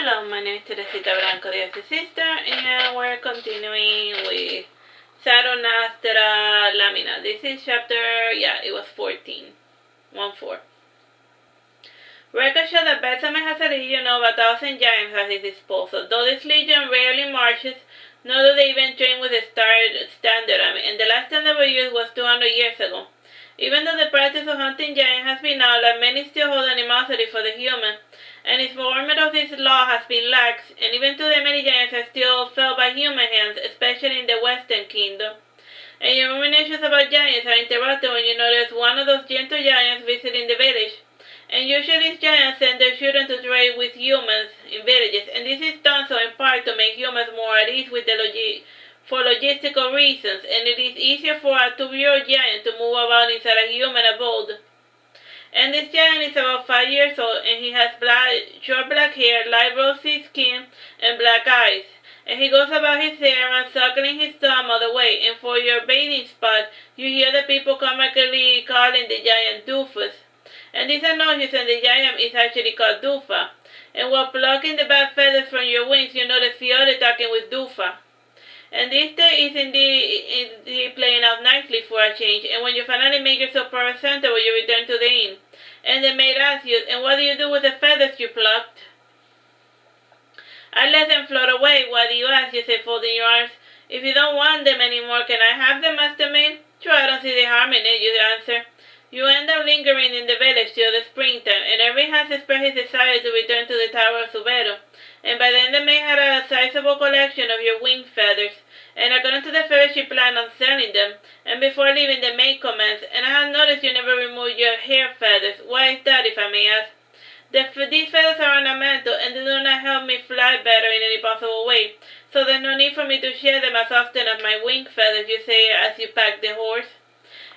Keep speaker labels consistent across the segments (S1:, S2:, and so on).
S1: Hello, my name is Teresita Blanco, the sister, and we're continuing with Saturnastra Lamina. This is chapter, it was 14. 1-4. Records show that Betsame has a legion of 1,000 giants at his disposal. Though this legion rarely marches, nor do they even train with a standard army, and the last time they were used was 200 years ago. Even though the practice of hunting giants has been outlawed, many still hold animosity for the human, and enforcement of this law has been lax, and even today many giants are still felled by human hands, especially in the Western Kingdom. And your ruminations about giants are interrupted when you notice one of those gentle giants visiting the village. And usually these giants send their children to trade with humans in villages, and this is done so in part to make humans more at ease with for logistical reasons, and it is easier for a 2-year-old giant to move about inside a human abode. And this giant is about 5 years old, and he has short black hair, light rosy skin, and black eyes. And he goes about his errands, suckling his thumb all the way, and for your bathing spot, you hear the people comically calling the giant Doofus. And this annoys you, and the giant is actually called Doofa. And while plucking the bad feathers from your wings, you notice Fiore talking with Doofa. And this day is indeed playing out nicely for a change, and when you finally make yourself presentable, you return to the inn. And the maid asks you, and what do you do with the feathers you plucked? I let them float away. Why do you ask? You say, folding your arms. If you don't want them anymore, can I have them, master maid? Sure, I don't see the harm in it, you answer. You end up lingering in the village till the springtime, and Irving has expressed his desire to return to the Tower of Subero. And by then the maid had a sizable collection of your wing feathers, and according to the fairy she planned on selling them. And before leaving, the maid comments, and I have noticed you never remove your hair feathers. Why is that, if I may ask? These feathers are ornamental, and they do not help me fly better in any possible way, so there's no need for me to shed them as often as my wing feathers, you say as you pack the horse.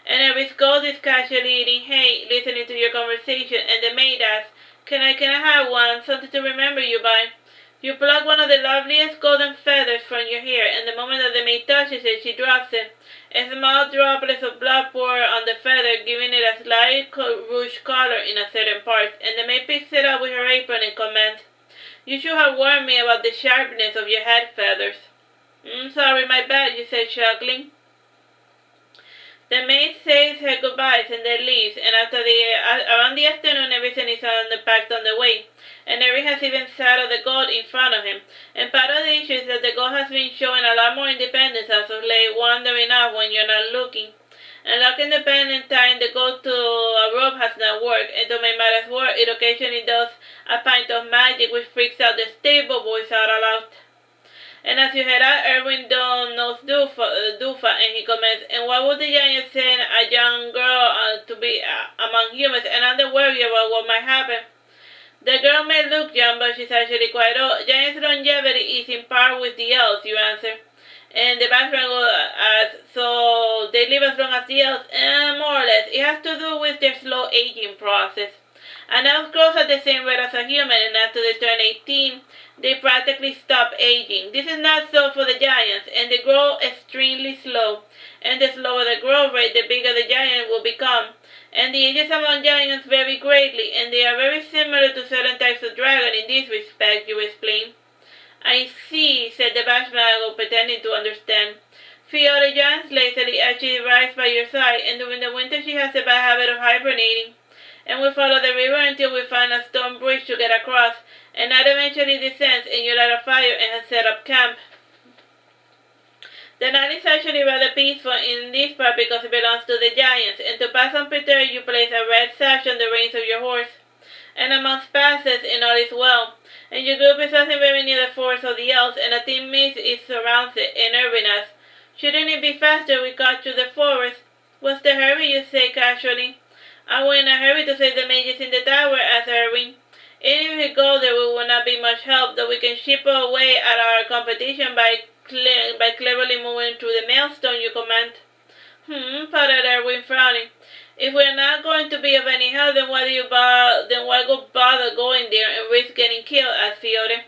S1: And Irving's gold is casually eating hay, listening to your conversation, and the maid asks, Can I have one, something to remember you by? You pluck one of the loveliest golden feathers from your hair, and the moment that the maid touches it, she drops it. A small droplets of blood pour on the feather, giving it a slight rouge color in a certain part, and the maid picks it up with her apron and comments, You should have warned me about the sharpness of your head feathers. Sorry, my bad, you said, chuckling. The maid says her goodbyes and then leaves, and around the afternoon everything is packed on the way, and Irving has even saddled the goat in front of him. And part of the issue is that the goat has been showing a lot more independence as of late, wandering off when you're not looking. And like independent tying the goat to a rope has not worked, and to make matters worse, it occasionally does a pint of magic which freaks out the stable boys out aloud. And as you head out, Irving knows Doofa, and he comments, and why would the giant send a young girl to be among humans, and I'm worried about what might happen. The girl may look young, but she's actually quite old. Giant's longevity is in par with the elves, you answer. And the background asks, so they live as long as the elves? More or less. It has to do with their slow aging process. An elf grows at the same rate as a human, and after they turn 18, they practically stop aging. This is not so for the giants, and they grow extremely slow. And the slower the growth rate, the bigger the giant will become. And the ages among giants vary greatly, and they are very similar to certain types of dragon in this respect, you explain. I see, said the Bashmago, pretending to understand. Fiora Giants lazily as she rides by your side, and during the winter she has a bad habit of hibernating. And we follow the river until we find a stone bridge to get across, and that eventually descends, and you light a fire and set up camp. The night is actually rather peaceful in this part because it belongs to the giants, and to pass unperturbed you place a red sash on the reins of your horse. And a month passes, and all is well, and your group is passing very near the forest of the elves, and a thin mist surrounds it, and Irving asks, Shouldn't it be faster we cut through the forest? What's the hurry, you say casually? We're in a hurry to save the mages in the tower, asked Irving. Even if we go there, we will not be much help, though we can chip away at our competition by cleverly moving through the maelstrom, you comment. Puttered Irving, frowning. If we're not going to be of any help, then why go bother going there and risk getting killed, asked Fiore.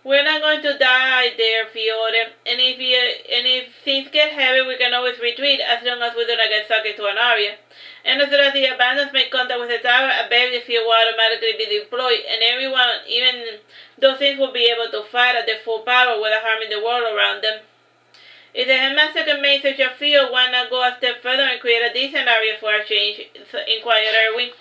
S1: We're not going to die there, Fiore. And if things get heavy, we can always retreat as long as we do not get sucked into an area. And as soon as the abandons make contact with the tower, a barrier field will automatically be deployed, and everyone, even those things, will be able to fight at their full power without harming the world around them. If the headmaster can make such a field, why not go a step further and create a decent area for a change? Inquired Irving.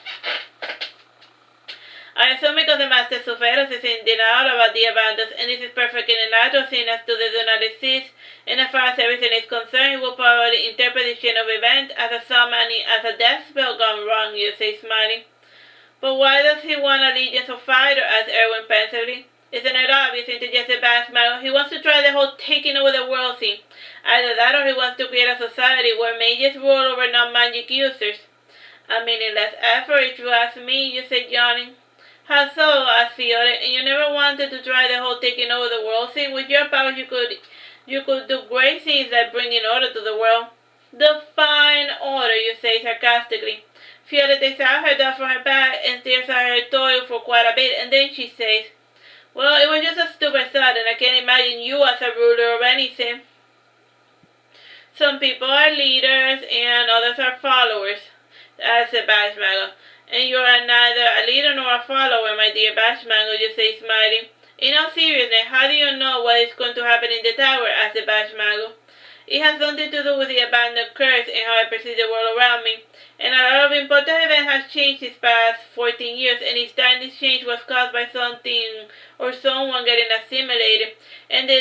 S1: I assume because the Master Suferos is in denial about the abandons, and this is perfectly natural seeing as they do not exist, and as far as everything is concerned, he will probably interpret the chain of events as a summoning, as a death spell gone wrong, you say, smiling. But why does he want a legion of fighters? Asked Irwin pensively. Isn't it obvious, interjected Bassmago? He wants to try the whole taking over the world thing. Either that or he wants to create a society where mages rule over non-magic users. A meaningless effort, if you ask me, you said, yawning. How so? Asked Fiore. And you never wanted to try the whole taking over the world thing? With your powers you could do great things like bringing order to the world. Define order, you say sarcastically. Fiore takes out her dog from her bag and stares at her toy for quite a bit, and then she says, well, it was just a stupid thought, and I can't imagine you as a ruler of anything. Some people are leaders, and others are followers, said Bashmago. And you are neither a leader nor a follower, my dear Bashmago, you say, smiling. In all seriousness, how do you know what is going to happen in the tower? Asked the Bashmago. It has something to do with the abandoned curse and how I perceive the world around me. And a lot of important events have changed these past 14 years, and each time this change was caused by something or someone getting assimilated. And the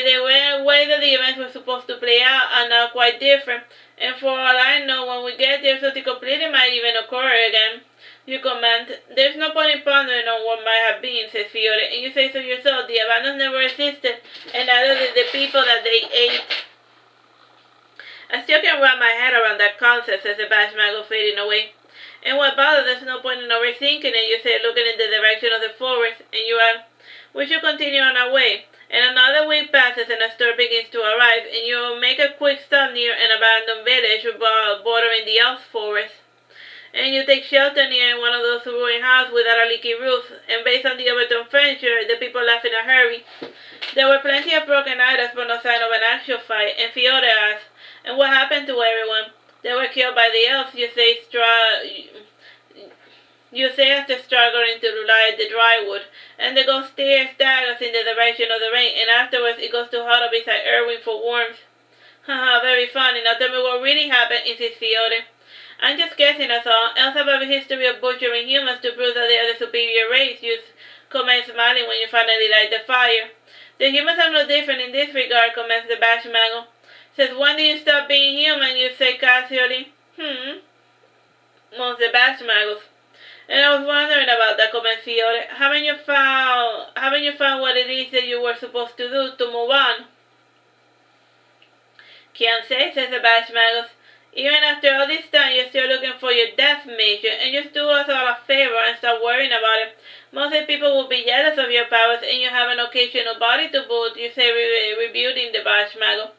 S1: way that the events were supposed to play out are now quite different. And for all I know, when we get there, something completely might even occur again. You comment, there's no point in pondering on what might have been, says Fiore, and you say so yourself, the abandons never existed, and neither did the people that they ate. I still can't wrap my head around that concept, says the Bashmago, fading away. And what about it? There's no point in overthinking it, you say, looking in the direction of the forest, and you add, we should continue on our way. And another week passes and a storm begins to arrive, and you make a quick stop near an abandoned village bordering the elf forest. And you take shelter near one of those ruined houses without a leaky roof, and based on the overturned furniture, the people left in a hurry. There were plenty of broken items, but no sign of an actual fight, and Fiore asked, and what happened to everyone? They were killed by the elves, you say as they struggle into the dry wood, and the ghost stares daggers in the direction of the rain, and afterwards it goes to huddle beside Irving for warmth. Haha, very funny. Now tell me what really happened, insists Fiore. I'm just guessing, that's all. Elves have a history of butchering humans to prove that they are the superior race, you comment smiling when you finally light the fire. The humans are no different in this regard, comments the Bashmago. Says, when do you stop being human, you say casually. Moans the Bashmagos. And I was wondering about that, comments Fiore. Haven't you found what it is that you were supposed to do to move on? Can't say, says the Bashmagos. Even after all this time, you're still looking for your death mission, and just do us all a favor and stop worrying about it. Most of the people will be jealous of your powers, and you have an occasional body to boot, you say, rebuilding the Bashmago.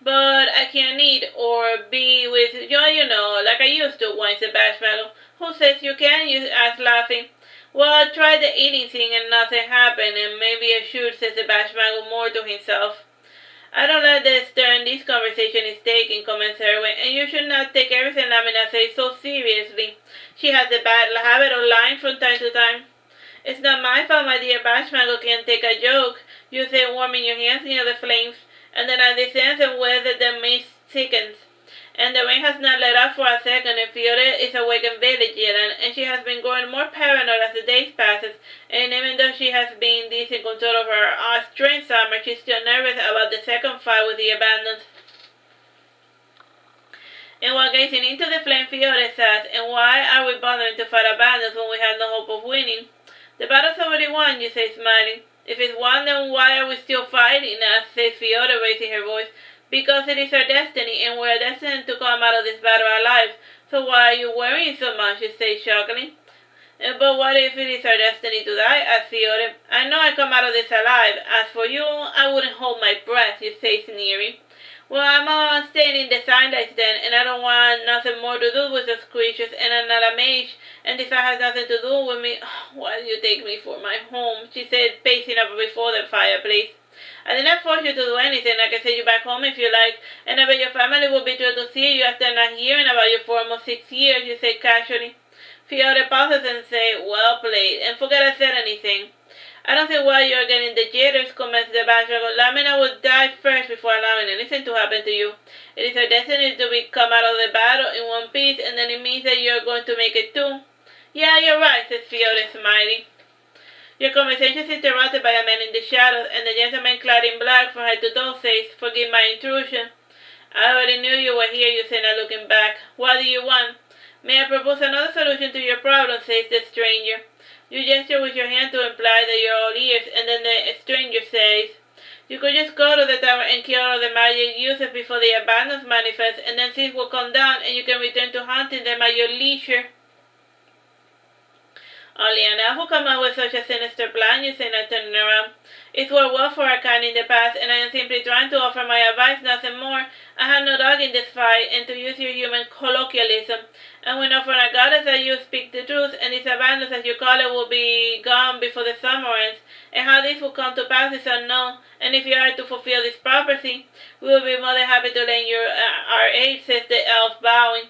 S1: But I can't eat or be with you, like I used to, whines the Bashmago. Who says you can? You ask, laughing. Well, I tried the eating thing and nothing happened, and maybe I should, says the Bashmago more to himself. I don't like the turn this conversation is taking, comments Irwin, and you should not take everything Lamina says so seriously. She has a bad habit of lying from time to time. It's not my fault, my dear Bashmago can't take a joke, you say, warming your hands near the flames, and then at the sense of whether the mist thickens. And the rain has not let up for a second, and Fiore is awake and village yet, and she has been growing more paranoid as the days passes, and even though she has been this in control of her strange summer, she's still nervous about the second fight with the abandons. And while gazing into the flame, Fiore says, and why are we bothering to fight abandons when we have no hope of winning? The battle's already won, you say, smiling. If it's won, then why are we still fighting? Says Fiore, raising her voice. Because it is our destiny, and we are destined to come out of this battle alive. So why are you worrying so much? You say shockingly. But what if it is our destiny to die? Asked Fiore. I know I come out of this alive. As for you, I wouldn't hold my breath, you say, sneering. Well, I'm staying in the Sphynx then, and I don't want nothing more to do with those creatures, and I'm not a mage, and this has nothing to do with me. Why do you take me for my home? She said, pacing up before the fireplace. I did not force you to do anything. I can send you back home if you like, and I bet your family will be thrilled to see you after not hearing about you for almost 6 years, you say casually. Fiore pauses and says, well played, and forget I said anything. I don't see why you are getting the jitters, commenced the bachelor. Lamina would die first before allowing anything to happen to you. It is her destiny to come out of the battle in one piece, and then it means that you are going to make it too. Yeah, you're right, says Fiore, smiling. Your conversation is interrupted by a man in the shadows, and the gentleman clad in black from head to toe says, forgive my intrusion. I already knew you were here, you say, not looking back. What do you want? May I propose another solution to your problem, says the stranger. You gesture with your hand to imply that you're all ears, and then the stranger says, you could just go to the tower and kill all the magic users before the abandons manifest, and then things will calm down, and you can return to hunting them at your leisure. Only an elf who come up with such a sinister plan, you say, not turning around. It's worked well for our kind in the past, and I am simply trying to offer my advice, nothing more. I have no dog in this fight, and to use your human colloquialism, and we know from our goddess that you speak the truth, and this abandon, as you call it, will be gone before the summer ends, and how this will come to pass is unknown, and if you are to fulfill this prophecy, we will be more than happy to lend you our aid, says the elf, bowing.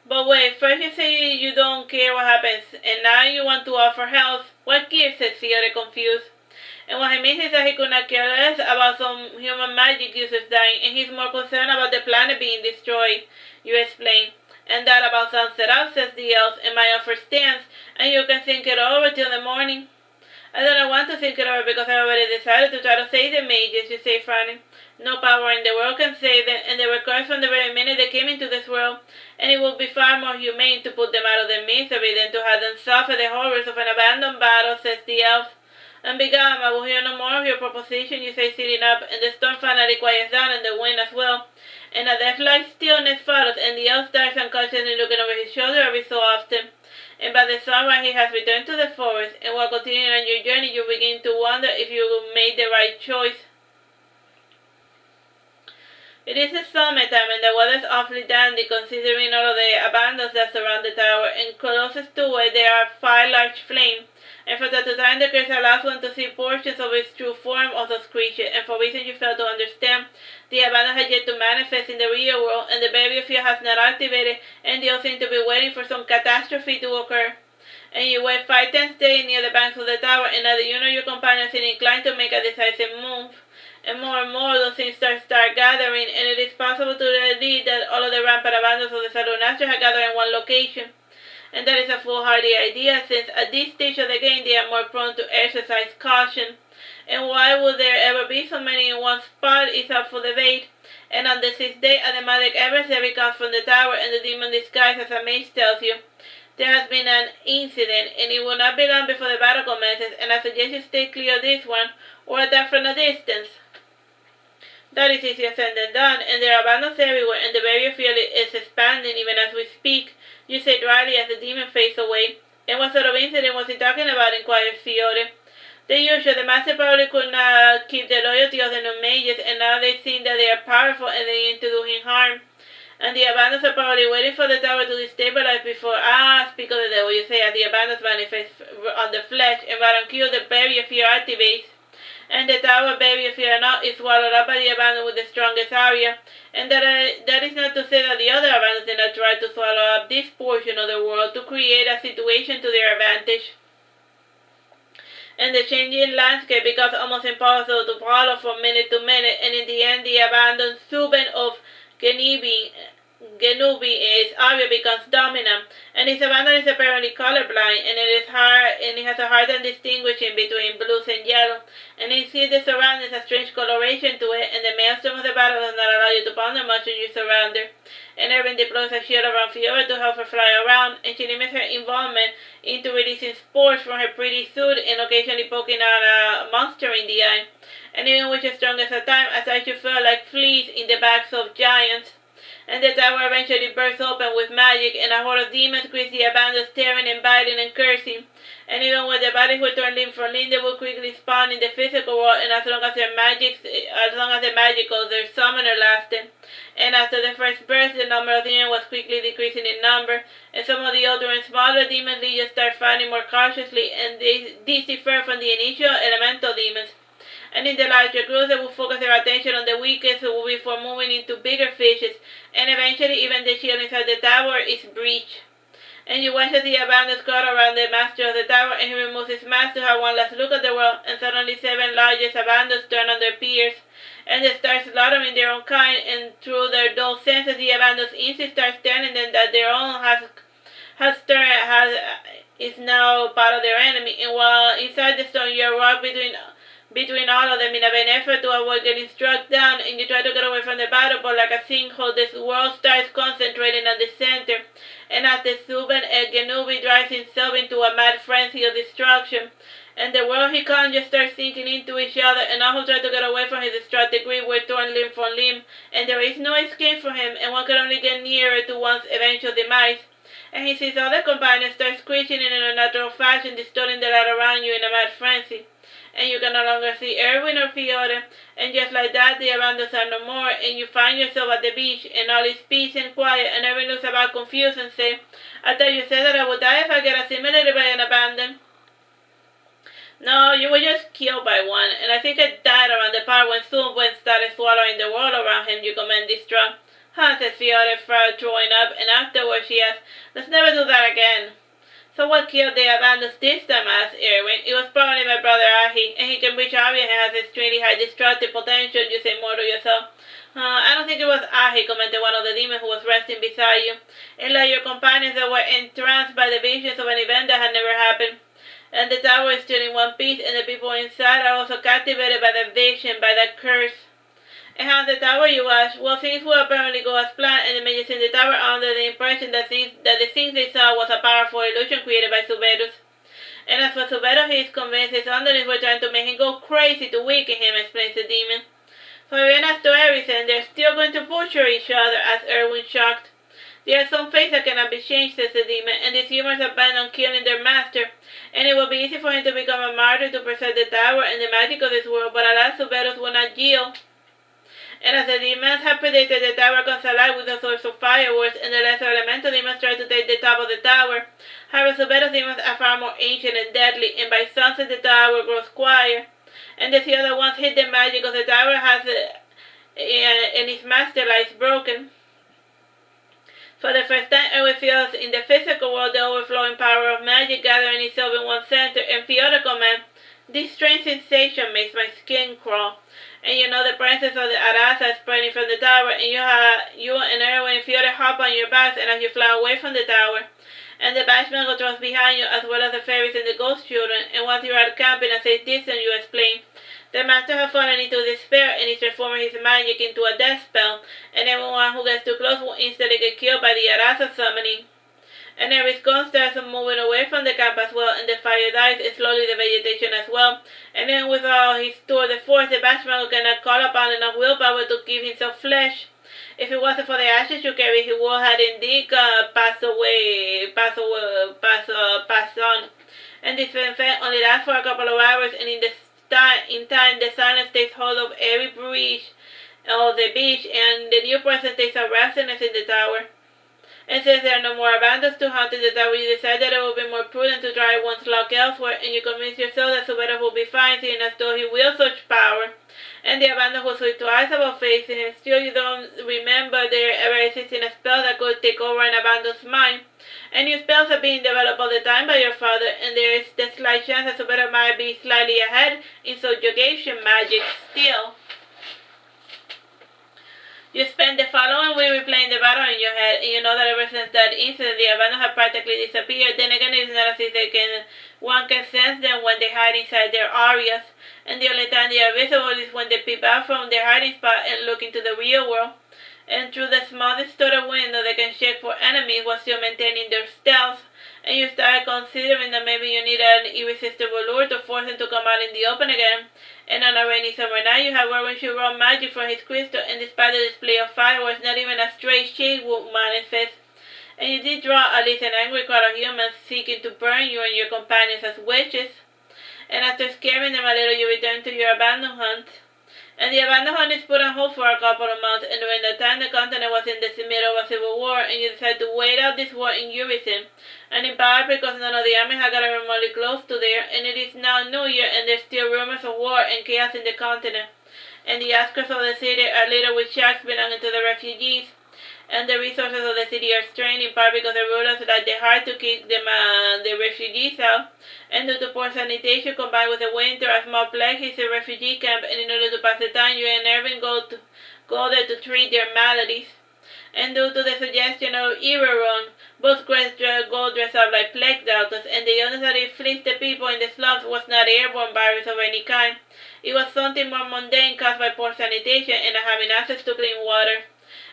S1: But wait, first you say you don't care what happens, and now you want to offer help. What gives, says Fiore, confused. And what he means is that he could not care less about some human magic users dying, and he's more concerned about the planet being destroyed, you explain. And that about sunset out, says the elf, and my offer stands, and you can think it over till the morning. I don't want to think it over because I already decided to try to save the mages, you say, frowning. No power in the world can save them, and they were cursed from the very minute they came into this world, and it would be far more humane to put them out of their misery than to have them suffer the horrors of an abandoned battle, says the elf. And begone, I will hear no more of your proposition, you say, sitting up, and the storm finally quiets down, and the wind as well. And a death-like stillness follows, and the elf starts unconsciously looking over his shoulder every so often. And by the sunrise he has returned to the forest, and while continuing on your journey you begin to wonder if you made the right choice. It is the summertime, and the weather is awfully dandy considering all of the abandons that surround the tower, and closest to it there are 5 large flames. And from time to time the curse allows one to see portions of its true form of those creatures, and for reasons you fail to understand, the abandon has yet to manifest in the real world, and the barrier field has not activated, and they all seem to be waiting for some catastrophe to occur. And you wait 5 tense days near the banks of the tower, and neither you nor your companions seem inclined to make a decisive move. And more those things start gathering, and it is possible to read that all of the rampant abandons of the Saturnastra have gathered in one location. And that is a foolhardy idea, since at this stage of the game they are more prone to exercise caution. And why would there ever be so many in one spot is up for debate. And on the 6th day, a demonic adversary comes from the tower, and the demon disguised as a mage tells you there has been an incident, and it will not be long before the battle commences, and I suggest you stay clear of this one, or attack from a distance. That is easier said than done, and there are abandons everywhere, and the barrier field is expanding even as we speak, you say dryly as the demon fades away. And what sort of incident was he talking about, inquired Fiore. The usual, the master probably could not keep the loyalty of the new mages, and now they think that they are powerful and they aim to do him harm. And the abandons are probably waiting for the tower to destabilize before, speak of the devil, you say, as the abandons manifest on the flesh, and Baronquillo the barrier field activates. And the tower barrier fear not is swallowed up by the abandon with the strongest area, and that is not to say that the other abandons did not try to swallow up this portion of the world to create a situation to their advantage. And the changing landscape becomes almost impossible to follow from minute to minute, and in the end the abandoned Subban of Genubi's area becomes dominant, and his abandon is apparently colorblind, and it has a hard time distinguishing between blues and yellow, and he sees the surroundings a strange coloration to it, and the maelstrom of the battle does not allow you to ponder much on your surrounder. And Irving deploys a shield around Fiora to help her fly around, and she limits her involvement into releasing spores from her pretty suit and occasionally poking out a monster in the eye. And even with the strongest of time, as I should feel like fleas in the backs of giants. And the tower eventually bursts open with magic, and a horde of demons greets the abandons, tearing and biting and cursing. And even when the bodies were torn limb from limb, they will quickly spawn in the physical world, and as long as the magical, their summoner lasted. And after the first burst, the number of demons was quickly decreasing in number, and some of the older and smaller demon legions start fighting more cautiously, and these differ from the initial elemental demons. And abandoning the larger groups, they will focus their attention on the weakest before moving into bigger fishes, and eventually even the shield inside the tower is breached. And you watch as the abandoned crowd around the master of the tower, and he removes his mask to have one last look at the world, and suddenly 7 largest abandons turn on their peers, and they start slaughtering their own kind, and through their dull senses, the abandons instinct starts telling them that their own is now part of their enemy. And while inside the storm, you are rocked between all of them in a vain effort to avoid getting struck down, and you try to get away from the battle, but like a sinkhole, this world starts concentrating on the center, and as the Subban Genubi drives himself into a mad frenzy of destruction, and the world he conjures starts sinking into each other, and all who try to get away from his destructive grip were torn limb from limb, and there is no escape for him, and one can only get nearer to one's eventual demise. And he sees other companions start screeching in an unnatural fashion, distorting the light around you in a mad frenzy. And you can no longer see Irving or Fiore, and just like that, the abandons are no more, and you find yourself at the beach, and all is peace and quiet, and Irving looks about confused and says, "I thought you said that I would die if I get assimilated by an abandon." "No, you were just killed by one, and I think I died around the part when Subban started swallowing the world around him," you comment distraught. "Huh," says Fiore, throwing up, and afterwards she asks, "Let's never do that again." "So what killed the abandons this time?" asked Irving. "It was probably my brother Ahi, and he can reach Avi and has extremely high destructive potential," you say more to yourself. "I don't think it was Ahi," commented one of the demons who was resting beside you. "And like your companions that were entranced by the visions of an event that had never happened. And the tower is still in one piece, and the people inside are also captivated by the vision, by that curse." "And how's the tower?" you ask. "Well, things will apparently go as planned, and the mages in the tower are under the impression that the things they saw was a powerful illusion created by Suberus. And as for Suberus, he is convinced his underlings were trying to make him go crazy to weaken him," explains the demon. "So even after everything, they're still going to butcher each other," asked Irwin, shocked. "There are some fates that cannot be changed," says the demon, "and these humans are bent on killing their master, and it will be easy for him to become a martyr to preserve the tower and the magic of this world, but alas, Suberus will not yield. And as the demons had predicted, the tower comes alive with a source of fireworks, and the lesser elemental demons try to take the top of the tower. However, Suberus demons are far more ancient and deadly, and by sunset the tower grows quiet, and the other ones hit the magic of the tower and its master lies broken. For the first time, Irwin feels in the physical world the overflowing power of magic gathering itself in one center, and Fiona commands, "This strange sensation makes my skin crawl." And you know the presence of the Arasa is spreading from the tower, and you and Irwin and Fiona hop on your backs, and as you fly away from the tower, and the Bashman goes behind you, as well as the fairies and the ghost children, and once you are camping and safe distance, you explain, "The master has fallen into despair and is transforming his magic into a death spell, and everyone who gets too close will instantly get killed by the Arasa summoning." And every scone starts moving away from the camp as well, and the fire dies, and slowly the vegetation as well. And then with all his tour de force, the Bashman cannot call upon enough willpower to give himself flesh. If it wasn't for the ashes you carry, he would have indeed passed on. And this event only lasts for a couple of hours, and in time the silence takes hold of every breeze of the beach, and the new presence takes a restlessness in the tower. And since there are no more abandons to haunt in the tower, you decide that it will be more prudent to try one's luck elsewhere, and you convince yourself that Suberus will be fine, seeing as though he wields such power. And the abandon will swing twice about facing him. Still, you don't remember there ever existing a spell that could take over an abandon's mind. And new spells are being developed all the time by your father, and there is the slight chance that Suberus might be slightly ahead in subjugation magic still. You spend the following week replaying the battle in your head, and you know that ever since that incident, the abandons have practically disappeared. Then again, it's not as if one can sense them when they hide inside their areas, and the only time they are visible is when they peep out from their hiding spot and look into the real world. And through the small distorted window, they can check for enemies while still maintaining their stealth. And you start considering that maybe you need an irresistible lure to force them to come out in the open again. And on a rainy summer night, you have Irving shoot raw magic from his crystal, and despite the display of fireworks, not even a stray shade would manifest. And you did draw at least an angry crowd of humans seeking to burn you and your companions as witches. And after scaring them a little, you return to your abandoned hunt. And the abandoned home is put on hold for a couple of months, and during that time the continent was in the middle of a civil war, and you decided to wait out this war in Irving. And in part because none of the army had gotten remotely close to there, and it is now New Year, and there's still rumors of war and chaos in the continent. And the outskirts of the city are littered with shacks belonging to the refugees, and the resources of the city are strained in part because the rulers like the hard to keep the refugees out, and due to poor sanitation combined with the winter, a small plague hits a refugee camp, and in order to pass the time, you and Irving go there to treat their maladies. And due to the suggestion of Irving, both go dressed up like plague doctors, and the illness that afflicts the people in the slums was not airborne virus of any kind. It was something more mundane caused by poor sanitation and not having access to clean water.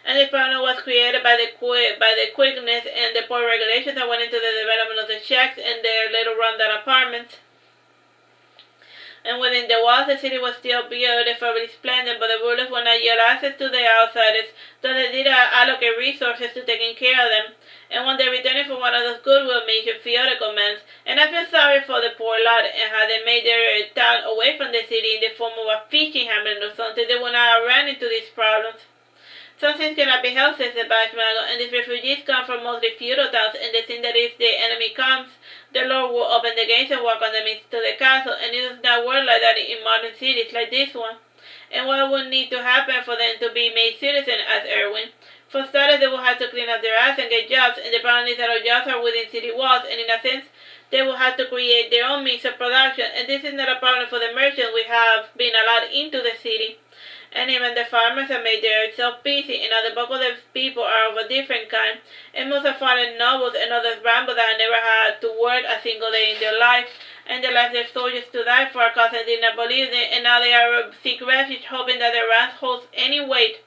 S1: And the problem was created by the quickness and the poor regulations that went into the development of the shacks and their little rundown apartments. And within the walls, the city was still beautifully splendid, but the rulers would not yield access to the outsiders, though they did allocate resources to taking care of them. And when they returned from one of those goodwill missions, Fiona commenced, and I feel sorry for the poor lot, and how they made their town away from the city in the form of a fishing hamlet or something, they would not have run into these problems. Some things cannot be helped, says the Bashmago, and these refugees come from mostly feudal towns, and they think that if the enemy comes, the Lord will open the gates and welcome them into the castle, and it does not work like that in modern cities like this one. And what would need to happen for them to be made citizens, asked Irving? For starters, they will have to clean up their ass and get jobs, and the problem is that our jobs are within city walls, and in a sense, they will have to create their own means of production, and this is not a problem for the merchants we have been allowed into the city. And even the farmers have made themselves busy, and now the bulk of the people are of a different kind, and most are fallen nobles and others rambled that have never had to work a single day in their life, and they left their soldiers to die for a cause and did not believe them, and now they are seek refuge, hoping that their ranks hold any weight.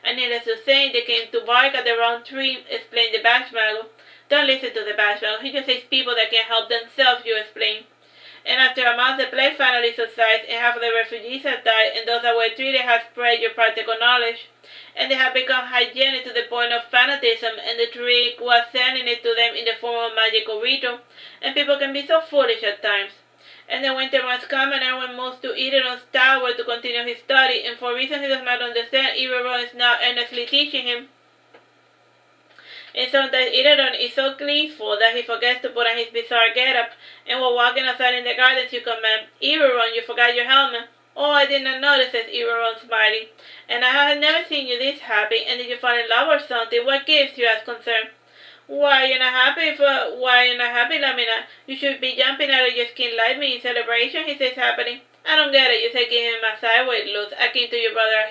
S1: And needless to say, they came to bark at the wrong tree, explained the Bashmago. Don't listen to the Bashmago, he just says people that can help themselves, you explain. And after a month, the plague finally subsides, and half of the refugees have died, and those that were treated have spread your practical knowledge. And they have become hygienic to the point of fanatism, and the trick was sending it to them in the form of magical ritual, and people can be so foolish at times. And the winter must come, and Erwin moves to Eden's tower to continue his study, and for reasons he does not understand, Irving is now earnestly teaching him. And sometimes Irving is so gleeful that he forgets to put on his bizarre getup, and while walking outside in the gardens you command, Irving, you forgot your helmet. Oh, I did not notice, says Irving, smiling. And I have never seen you this happy, and did you fall in love or something? What gives you as concern? Why you're not happy, Lamina? You should be jumping out of your skin like me in celebration, he says happily. I don't get it, you say, give him a sideways look, akin to your brother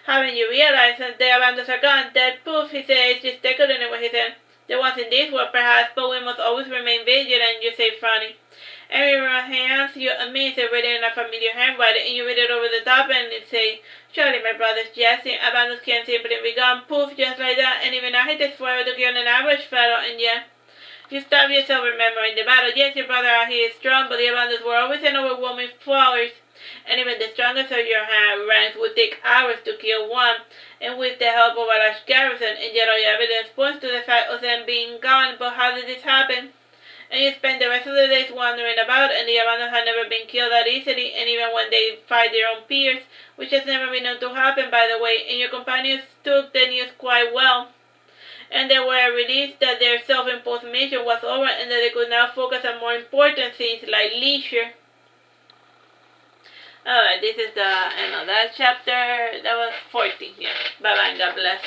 S1: Haven't you realized that the abandons are gone? That poof, he says, gesticulating with his hand. The ones in this world, perhaps, but we must always remain vigilant, you say, frowning. Everyone hands you a missive written in a familiar handwriting, and you read it over the top and it say, surely my brother's jesting, abandons can simply be gone, poof, just like that, and even I hate this forever to kill an average fellow, and yet, you stop yourself remembering the battle. Yes, your brother out here is strong, but the abandons were always an overwhelming force, and even the strongest of your ranks would take hours to kill one, and with the help of a large garrison, and yet all your evidence points to the fact of them being gone. But how did this happen? And you spend the rest of the days wandering about, and the abandons have never been killed that easily, and even when they fight their own peers, which has never been known to happen, by the way, and your companions took the news quite well. And they were released that their self-imposed mission was over, and that they could now focus on more important things like leisure. Alright, this is the end of that chapter. That was 14. Yeah. Bye bye and God bless.